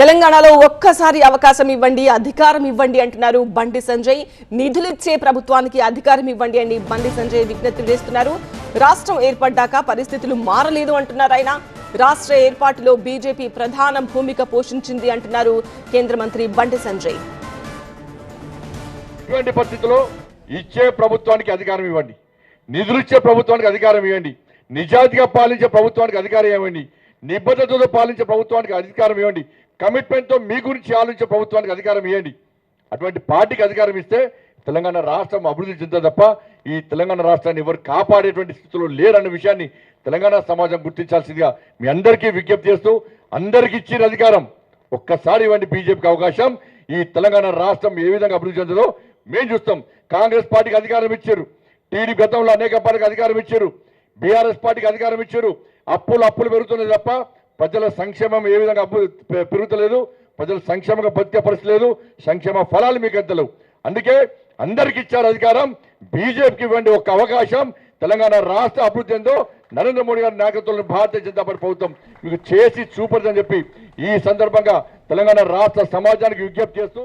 తెలంగాణలో ఒక్కసారి అవకాశం ఇవ్వండి, అధికారం ఇవ్వండి అంటున్నారు బండి సంజయ్. నిధులిచ్చే ప్రభుత్వానికి అధికారం ఇవ్వండి అని బండి సంజయ్ విజ్ఞప్తి చేస్తున్నారు. రాష్ట్రం ఏర్పడ్డాక పరిస్థితులు మారలేదు అంటున్నారు ఆయన. రాష్ట్ర ఏర్పాటులో బీజేపీ ప్రధాన భూమిక పోషించింది అంటున్నారు కేంద్ర మంత్రి బండి సంజయ్. ఇటువంటి పరిస్థితుల్లో ఇచ్చే ప్రభుత్వానికి అధికారం ఇవ్వండి, నిధులిచ్చే ప్రభుత్వానికి అధికారం ఇవ్వండి, నిజాయితీగా పాలించే ప్రభుత్వానికి అధికారం ఇవ్వండి, నిబద్ధతతో పాలించే ప్రభుత్వానికి అధికారం ఇవ్వండి, కమిట్మెంట్తో మీ గురించి ఆలోచించే ప్రభుత్వానికి అధికారం ఇవ్వండి. అటువంటి పార్టీకి అధికారం ఇస్తే తెలంగాణ రాష్ట్రం అభివృద్ధి చెందుతుంది తప్ప ఈ తెలంగాణ రాష్ట్రాన్ని ఎవరు కాపాడేటువంటి స్థితిలో లేరన్న విషయాన్ని తెలంగాణ సమాజం గుర్తించాల్సిందిగా మీ అందరికీ విజ్ఞప్తి చేస్తూ, అందరికీ ఇచ్చిన అధికారం ఒక్కసారి ఇవ్వండి బీజేపీకి అవకాశం. ఈ తెలంగాణ రాష్ట్రం ఏ విధంగా అభివృద్ధి చెందుతుందో మేము చూస్తాం. కాంగ్రెస్ పార్టీకి అధికారం ఇచ్చారు, టీడీ గతంలో అనేక పార్టీకి అధికారం ఇచ్చారు, బీఆర్ఎస్ పార్టీకి అధికారం ఇచ్చారు. అప్పులు పెరుగుతున్నాయి తప్ప ప్రజల సంక్షేమం ఏ విధంగా పెరుగుతలేదు, ప్రజల సంక్షేమంగా బతికే పరిస్థితి లేదు, సంక్షేమ ఫలాలు మీకు ఎంతలేవు. అందుకే అందరికి ఇచ్చారు అధికారం, బీజేపీకి ఇవ్వండి ఒక్క అవకాశం. తెలంగాణ రాష్ట్ర అభివృద్ధి ఎంతో నరేంద్ర మోడీ గారి నాయకత్వంలో భారతీయ జనతా పార్టీ ప్రభుత్వం మీకు చేసి చూపదని చెప్పి ఈ సందర్భంగా తెలంగాణ రాష్ట్ర సమాజానికి విజ్ఞప్తి చేస్తూ